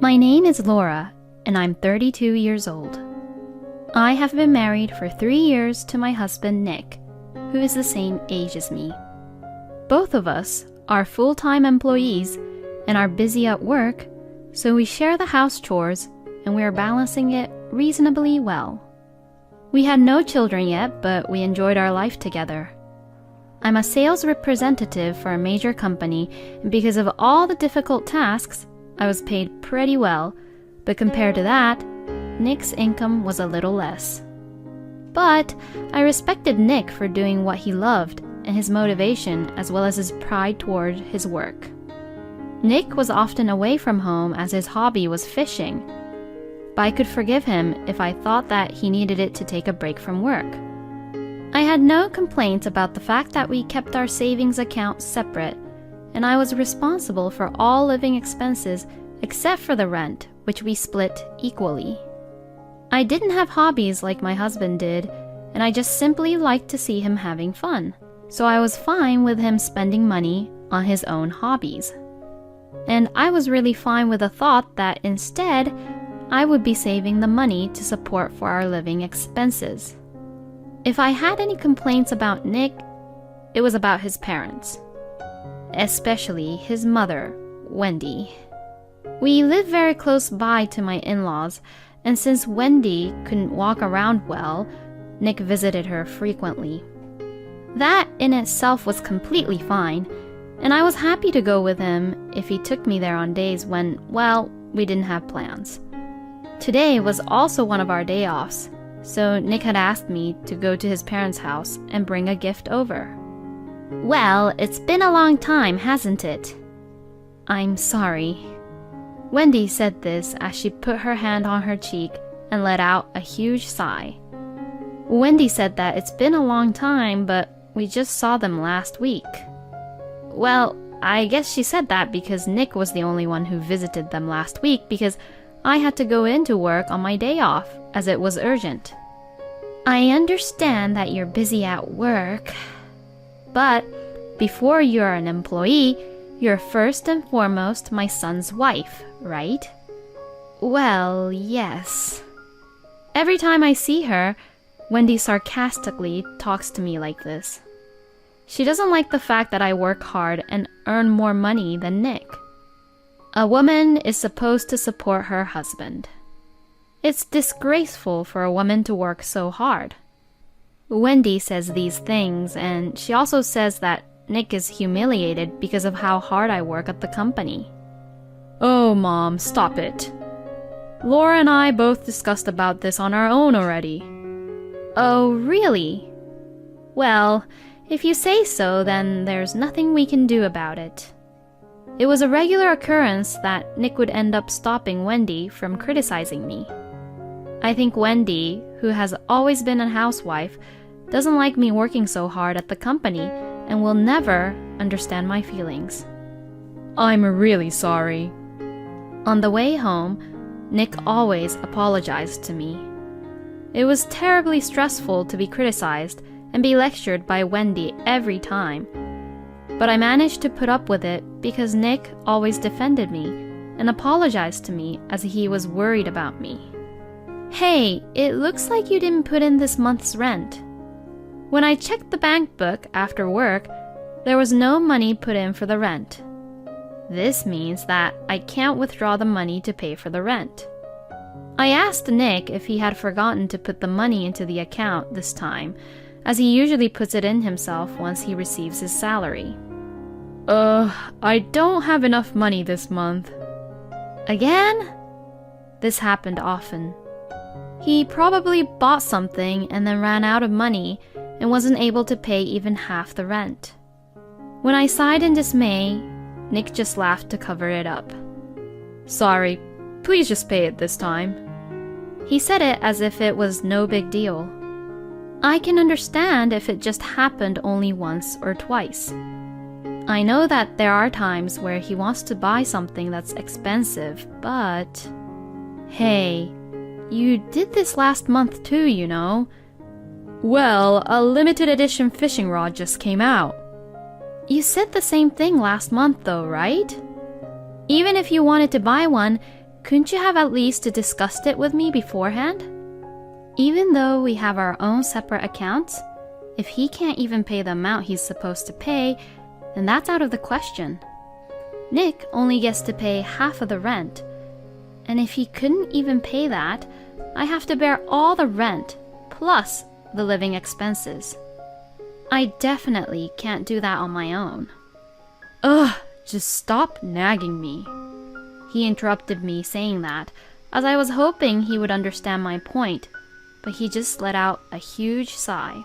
My name is Laura, and I'm 32 years old. I have been married for 3 years to my husband Nick, who is the same age as me. Both of us are full-time employees and are busy at work, so we share the house chores and we are balancing it reasonably well. We had no children yet, but we enjoyed our life together. I'm a sales representative for a major company, and because of all the difficult tasks, I was paid pretty well, but compared to that, Nick's income was a little less. But I respected Nick for doing what he loved and his motivation as well as his pride toward his work. Nick was often away from home as his hobby was fishing, but I could forgive him if I thought that he needed it to take a break from work. I had no complaints about the fact that we kept our savings account separate, and I was responsible for all living expenses except for the rent, which we split equally. I didn't have hobbies like my husband did, and I just simply liked to see him having fun, so I was fine with him spending money on his own hobbies. And I was really fine with the thought that instead, I would be saving the money to support for our living expenses. If I had any complaints about Nick, it was about his parents, especially his mother, Wendy. We live very close by to my in-laws, and since Wendy couldn't walk around well, Nick visited her frequently. That in itself was completely fine, and I was happy to go with him if he took me there on days when, well, we didn't have plans. Today was also one of our day offs, so Nick had asked me to go to his parents' house and bring a gift over. Well, it's been a long time, hasn't it? I'm sorry. Wendy said this as she put her hand on her cheek and let out a huge sigh. Wendy said that it's been a long time, but we just saw them last week. Well, I guess she said that because Nick was the only one who visited them last week because I had to go into work on my day off as it was urgent. I understand that you're busy at work, but before you're an employee, you're first and foremost my son's wife, right? Well, yes. Every time I see her, Wendy sarcastically talks to me like this. She doesn't like the fact that I work hard and earn more money than Nick. A woman is supposed to support her husband. It's disgraceful for a woman to work so hard. Wendy says these things, and she also says that Nick is humiliated because of how hard I work at the company. Oh, Mom, stop it. Laura and I both discussed about this on our own already. Oh, really? Well, if you say so, then there's nothing we can do about it. It was a regular occurrence that Nick would end up stopping Wendy from criticizing me. I think Wendy, who has always been a housewife, doesn't like me working so hard at the company and will never understand my feelings. I'm really sorry. On the way home, Nick always apologized to me. It was terribly stressful to be criticized and be lectured by Wendy every time. But I managed to put up with it because Nick always defended me and apologized to me as he was worried about me. Hey, it looks like you didn't put in this month's rent. When I checked the bank book after work, there was no money put in for the rent. This means that I can't withdraw the money to pay for the rent. I asked Nick if he had forgotten to put the money into the account this time, as he usually puts it in himself once he receives his salary. I don't have enough money this month. Again? This happened often. He probably bought something and then ran out of money and wasn't able to pay even half the rent. When I sighed in dismay, Nick just laughed to cover it up. Sorry, please just pay it this time. He said it as if it was no big deal. I can understand if it just happened only once or twice. I know that there are times where he wants to buy something that's expensive, but... Hey, you did this last month too, you know. Well, a limited edition fishing rod just came out. You said the same thing last month though, right? Even if you wanted to buy one, couldn't you have at least discussed it with me beforehand? Even though we have our own separate accounts, if he can't even pay the amount he's supposed to pay, then that's out of the question. Nick only gets to pay half of the rent, and if he couldn't even pay that, I have to bear all the rent, plus the living expenses. I definitely can't do that on my own. Ugh, just stop nagging me. He interrupted me saying that, as I was hoping he would understand my point, but he just let out a huge sigh.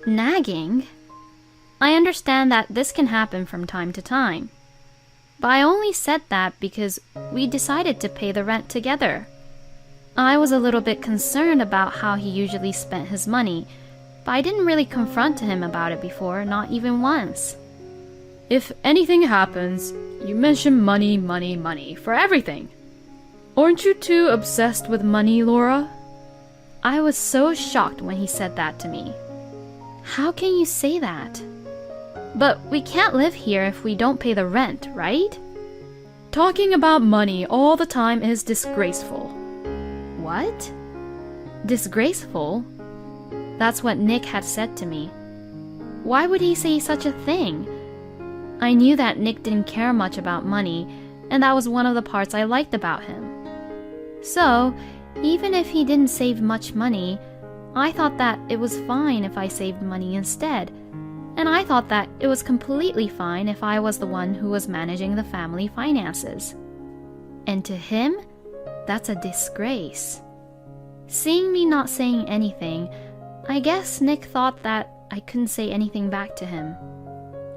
Nagging? I understand that this can happen from time to time, but I only said that because we decided to pay the rent together. I was a little bit concerned about how he usually spent his money, but I didn't really confront him about it before, not even once. If anything happens, you mention money, money, money for everything. Aren't you too obsessed with money, Laura? I was so shocked when he said that to me. How can you say that? But we can't live here if we don't pay the rent, right? Talking about money all the time is disgraceful. What? Disgraceful? That's what Nick had said to me. Why would he say such a thing? I knew that Nick didn't care much about money, and that was one of the parts I liked about him. So, even if he didn't save much money, I thought that it was fine if I saved money instead, and I thought that it was completely fine if I was the one who was managing the family finances. And to him, that's a disgrace. Seeing me not saying anything, I guess Nick thought that I couldn't say anything back to him,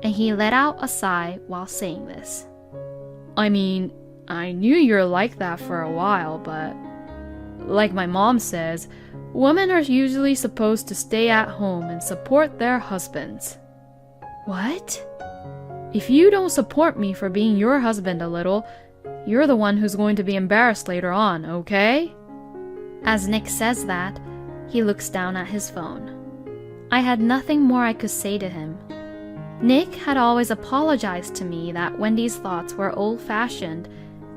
and he let out a sigh while saying this. I mean, I knew you're like that for a while, but like my mom says, women are usually supposed to stay at home and support their husbands. What? If you don't support me for being your husband a little, you're the one who's going to be embarrassed later on, okay? As Nick says that, he looks down at his phone. I had nothing more I could say to him. Nick had always apologized to me that Wendy's thoughts were old-fashioned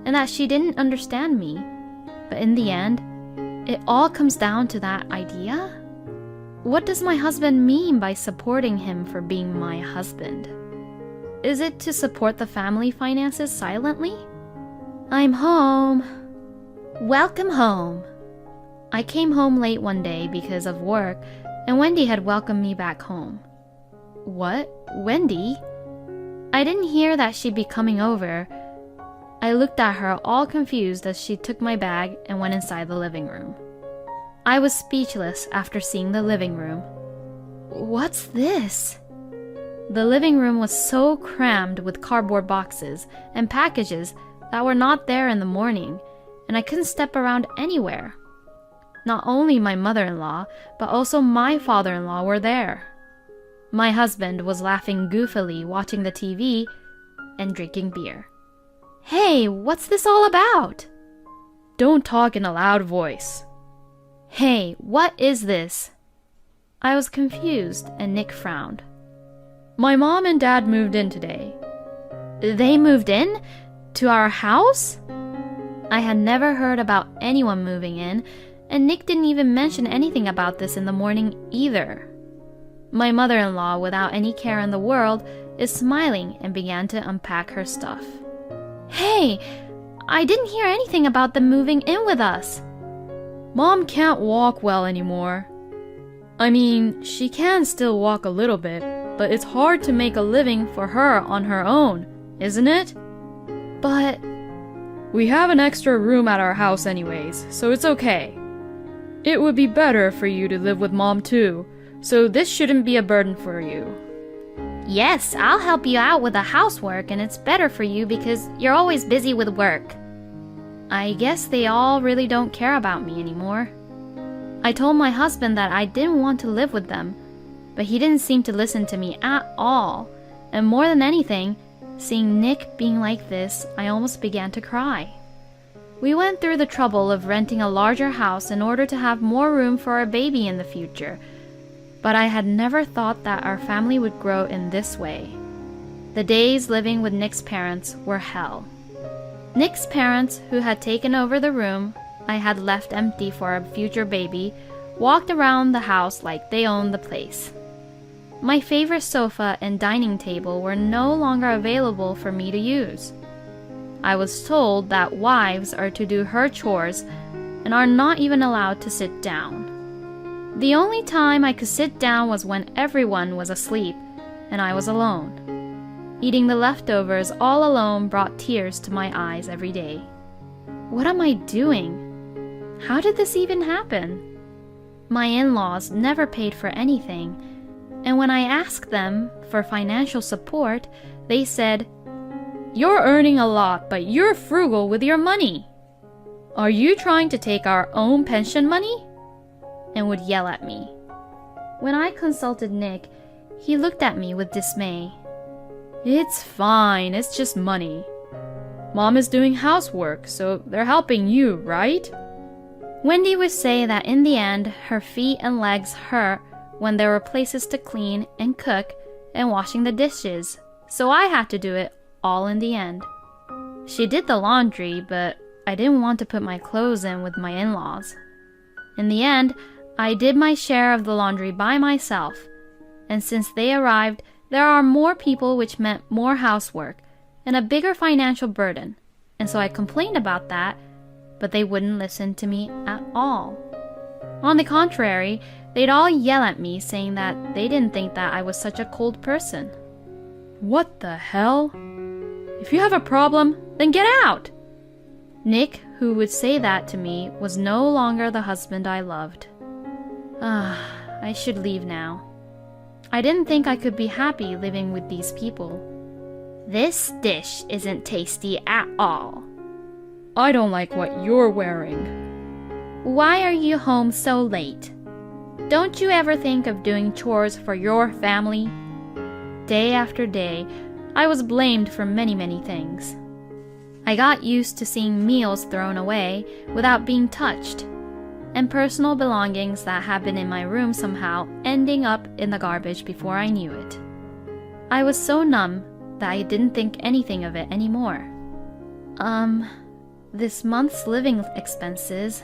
and that she didn't understand me, but in the end, it all comes down to that idea? What does my husband mean by supporting him for being my husband? Is it to support the family finances silently? I'm home. Welcome home. I came home late one day because of work, and Wendy had welcomed me back home. What? Wendy? I didn't hear that she'd be coming over. I looked at her all confused as she took my bag and went inside the living room. I was speechless after seeing the living room. What's this? The living room was so crammed with cardboard boxes and packages that were not there in the morning, and I couldn't step around anywhere. Not only my mother-in-law, but also my father-in-law were there. My husband was laughing goofily watching the TV and drinking beer. Hey, what's this all about? Don't talk in a loud voice. Hey, what is this? I was confused and Nick frowned. My mom and dad moved in today. They moved in? To our house? I had never heard about anyone moving in, and Nick didn't even mention anything about this in the morning either. My mother-in-law, without any care in the world, is smiling and began to unpack her stuff. Hey, I didn't hear anything about them moving in with us. Mom can't walk well anymore. I mean, she can still walk a little bit, but it's hard to make a living for her on her own, isn't it? But we have an extra room at our house anyways, so it's okay. It would be better for you to live with Mom too, so this shouldn't be a burden for you. Yes, I'll help you out with the housework, and it's better for you because you're always busy with work. I guess they all really don't care about me anymore. I told my husband that I didn't want to live with them, but he didn't seem to listen to me at all, and more than anything, seeing Nick being like this, I almost began to cry. We went through the trouble of renting a larger house in order to have more room for our baby in the future, but I had never thought that our family would grow in this way. The days living with Nick's parents were hell. Nick's parents, who had taken over the room I had left empty for a future baby, walked around the house like they owned the place. My favorite sofa and dining table were no longer available for me to use. I was told that wives are to do her chores and are not even allowed to sit down. The only time I could sit down was when everyone was asleep and I was alone. Eating the leftovers all alone brought tears to my eyes every day. What am I doing? How did this even happen? My in-laws never paid for anything, and when I asked them for financial support, they said, "You're earning a lot, but you're frugal with your money. Are you trying to take our own pension money?" and would yell at me. When I consulted Nick, he looked at me with dismay. "It's fine, it's just money. Mom is doing housework, so they're helping you, right?" Wendy would say that in the end, her feet and legs hurt when there were places to clean and cook and washing the dishes, so I had to do it all in the end. She did the laundry, but I didn't want to put my clothes in with my in-laws. In the end, I did my share of the laundry by myself, and since they arrived, there are more people, which meant more housework and a bigger financial burden, and so I complained about that, but they wouldn't listen to me at all. On the contrary, they'd all yell at me saying that they didn't think that I was such a cold person. What the hell? If you have a problem, then get out! Nick, who would say that to me, was no longer the husband I loved. I should leave now. I didn't think I could be happy living with these people. This dish isn't tasty at all. I don't like what you're wearing. Why are you home so late? Don't you ever think of doing chores for your family? Day after day, I was blamed for many things. I got used to seeing meals thrown away without being touched, and personal belongings that had been in my room somehow ending up in the garbage before I knew it. I was so numb that I didn't think anything of it anymore. This month's living expenses.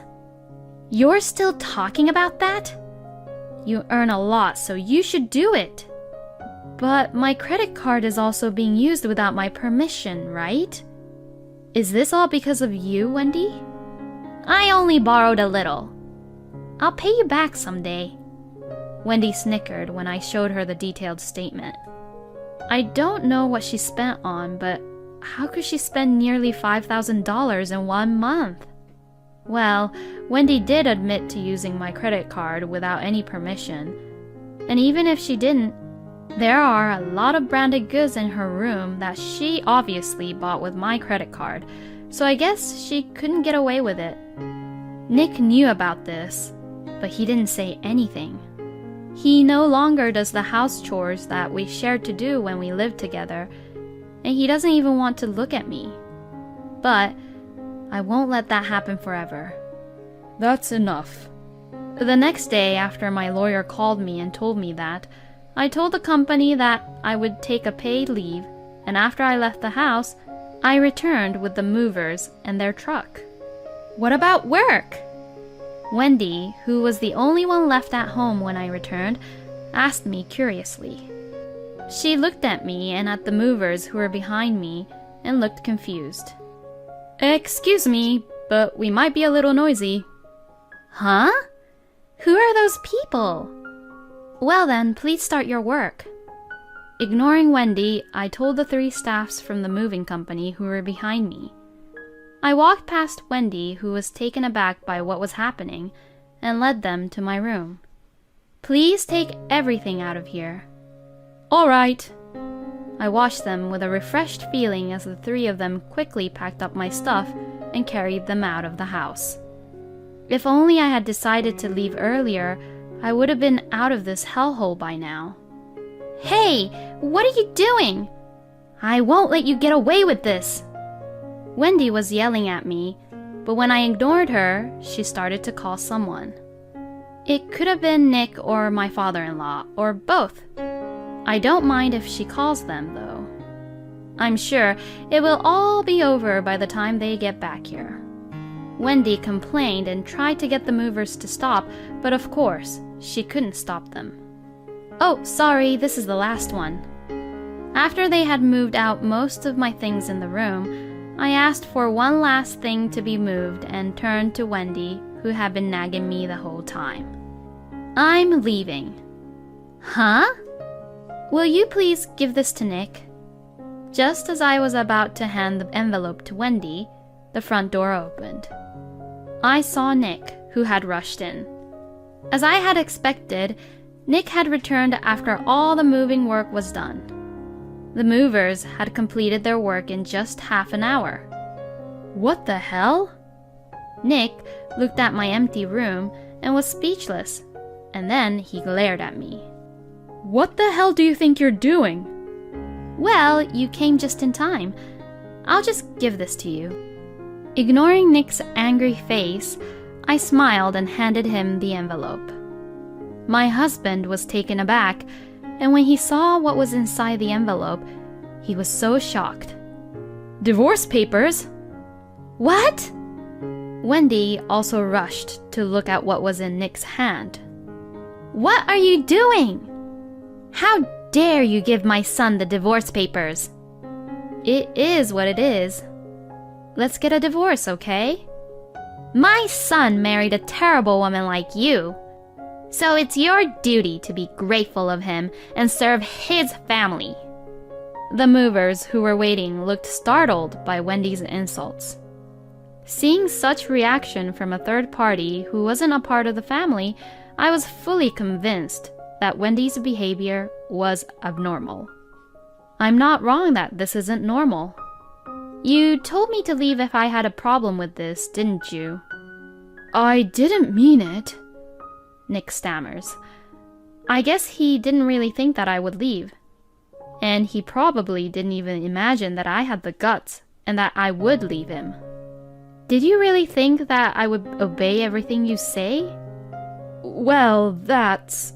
You're still talking about that? You earn a lot, so you should do it. But my credit card is also being used without my permission, right? Is this all because of you, Wendy? I only borrowed a little. I'll pay you back someday. Wendy snickered when I showed her the detailed statement. I don't know what she spent on, but how could she spend nearly $5,000 in 1 month? Well, Wendy did admit to using my credit card without any permission, and even if she didn't, there are a lot of branded goods in her room that she obviously bought with my credit card, so I guess she couldn't get away with it. Nick knew about this, but he didn't say anything. He no longer does the house chores that we shared to do when we lived together, and he doesn't even want to look at me. But I won't let that happen forever. That's enough. The next day, after my lawyer called me and told me that, I told the company that I would take a paid leave, and after I left the house, I returned with the movers and their truck. What about work? Wendy, who was the only one left at home when I returned, asked me curiously. She looked at me and at the movers who were behind me and looked confused. Excuse me, but we might be a little noisy. Huh? Who are those people? Well then, please start your work. Ignoring Wendy, I told the 3 staffs from the moving company who were behind me. I walked past Wendy, who was taken aback by what was happening, and led them to my room. Please take everything out of here. All right. I watched them with a refreshed feeling as the 3 of them quickly packed up my stuff and carried them out of the house. If only I had decided to leave earlier, I would have been out of this hellhole by now. Hey, what are you doing? I won't let you get away with this. Wendy was yelling at me, but when I ignored her, she started to call someone. It could have been Nick or my father-in-law, or both. I don't mind if she calls them, though. I'm sure it will all be over by the time they get back here. Wendy complained and tried to get the movers to stop, but of course, she couldn't stop them. Oh, sorry, this is the last one. After they had moved out most of my things in the room, I asked for one last thing to be moved and turned to Wendy, who had been nagging me the whole time. I'm leaving. Huh? Will you please give this to Nick? Just as I was about to hand the envelope to Wendy, the front door opened. I saw Nick, who had rushed in. As I had expected, Nick had returned after all the moving work was done. The movers had completed their work in just half an hour. What the hell? Nick looked at my empty room and was speechless, and then he glared at me. What the hell do you think you're doing? Well, you came just in time. I'll just give this to you. Ignoring Nick's angry face, I smiled and handed him the envelope. My husband was taken aback, and when he saw what was inside the envelope, he was so shocked. Divorce papers? What? Wendy also rushed to look at what was in Nick's hand. What are you doing? How dare you give my son the divorce papers? It is what it is. Let's get a divorce, okay? My son married a terrible woman like you. So it's your duty to be grateful of him and serve his family. The movers who were waiting looked startled by Wendy's insults. Seeing such reaction from a third party who wasn't a part of the family, I was fully convinced that Wendy's behavior was abnormal. I'm not wrong that this isn't normal. You told me to leave if I had a problem with this, didn't you? I didn't mean it. Nick stammers. I guess he didn't really think that I would leave. And he probably didn't even imagine that I had the guts and that I would leave him. Did you really think that I would obey everything you say? Well, that's...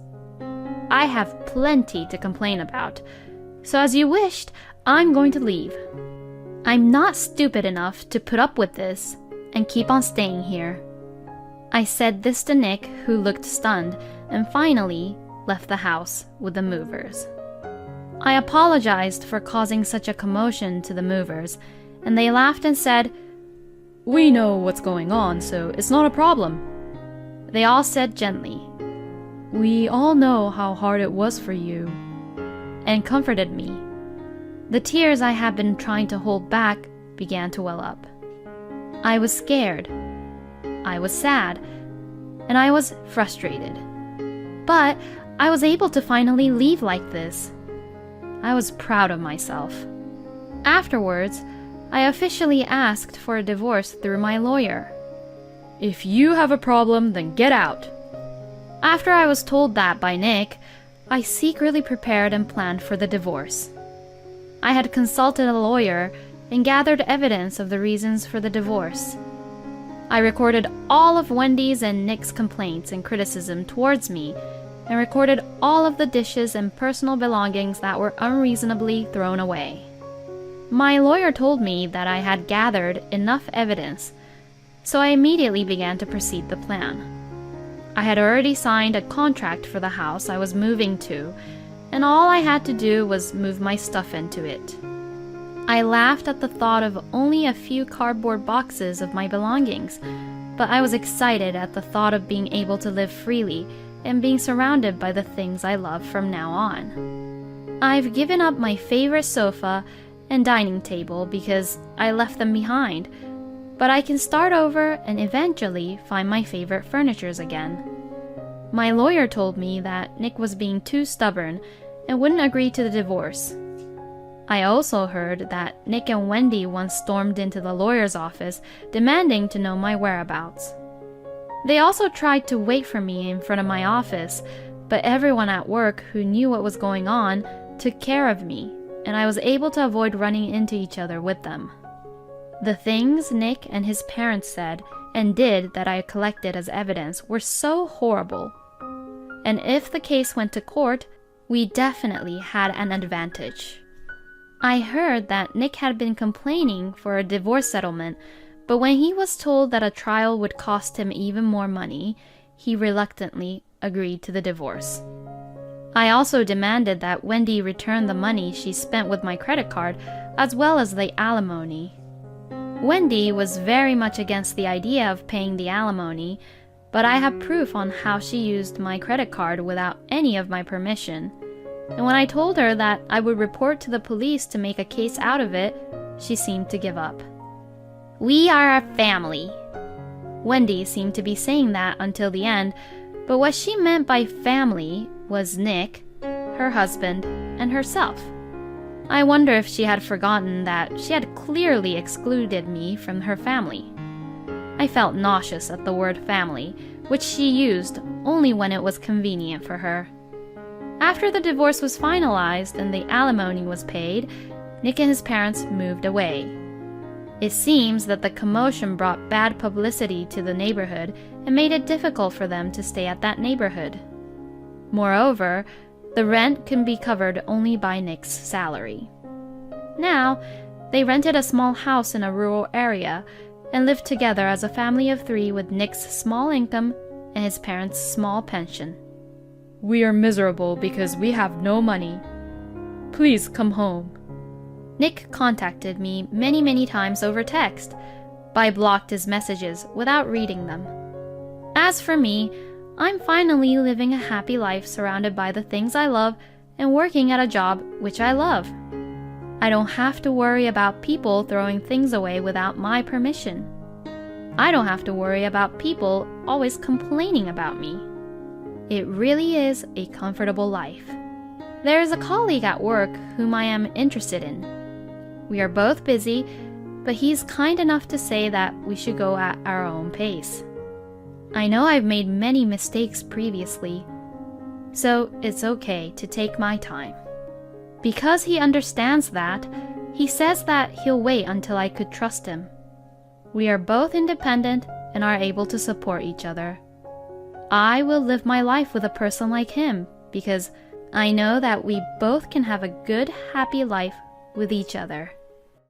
I have plenty to complain about. So as you wished, I'm going to leave. I'm not stupid enough to put up with this and keep on staying here. I said this to Nick, who looked stunned, and finally left the house with the movers. I apologized for causing such a commotion to the movers, and they laughed and said, "We know what's going on, so it's not a problem." They all said gently, "We all know how hard it was for you," and comforted me. The tears I had been trying to hold back began to well up. I was scared. I was sad, and I was frustrated. But I was able to finally leave like this. I was proud of myself. Afterwards, I officially asked for a divorce through my lawyer. If you have a problem, then get out. After I was told that by Nick, I secretly prepared and planned for the divorce. I had consulted a lawyer and gathered evidence of the reasons for the divorce. I recorded all of Wendy's and Nick's complaints and criticism towards me, and recorded all of the dishes and personal belongings that were unreasonably thrown away. My lawyer told me that I had gathered enough evidence, so I immediately began to proceed the plan. I had already signed a contract for the house I was moving to, and all I had to do was move my stuff into it. I laughed at the thought of only a few cardboard boxes of my belongings, but I was excited at the thought of being able to live freely and being surrounded by the things I love from now on. I've given up my favorite sofa and dining table because I left them behind, but I can start over and eventually find my favorite furnitures again. My lawyer told me that Nick was being too stubborn and wouldn't agree to the divorce. I also heard that Nick and Wendy once stormed into the lawyer's office demanding to know my whereabouts. They also tried to wait for me in front of my office, but everyone at work who knew what was going on took care of me, and I was able to avoid running into each other with them. The things Nick and his parents said and did that I collected as evidence were so horrible. And if the case went to court, we definitely had an advantage. I heard that Nick had been complaining for a divorce settlement, but when he was told that a trial would cost him even more money, he reluctantly agreed to the divorce. I also demanded that Wendy return the money she spent with my credit card, as well as the alimony. Wendy was very much against the idea of paying the alimony, but I have proof on how she used my credit card without any of my permission. And when I told her that I would report to the police to make a case out of it, she seemed to give up. "We are a family." Wendy seemed to be saying that until the end, but what she meant by family was Nick, her husband, and herself. I wonder if she had forgotten that she had clearly excluded me from her family. I felt nauseous at the word family, which she used only when it was convenient for her. After the divorce was finalized and the alimony was paid, Nick and his parents moved away. It seems that the commotion brought bad publicity to the neighborhood and made it difficult for them to stay at that neighborhood. Moreover, the rent can be covered only by Nick's salary. Now, they rented a small house in a rural area and lived together as a family of 3 with Nick's small income and his parents' small pension. We are miserable because we have no money. Please come home. Nick contacted me many times over text, but I blocked his messages without reading them. As for me, I'm finally living a happy life surrounded by the things I love and working at a job which I love. I don't have to worry about people throwing things away without my permission. I don't have to worry about people always complaining about me. It really is a comfortable life. There is a colleague at work whom I am interested in. We are both busy, but he's kind enough to say that we should go at our own pace. I know I've made many mistakes previously, so it's okay to take my time. Because he understands that, he says that he'll wait until I could trust him. We are both independent and are able to support each other. I will live my life with a person like him because I know that we both can have a good, happy life with each other.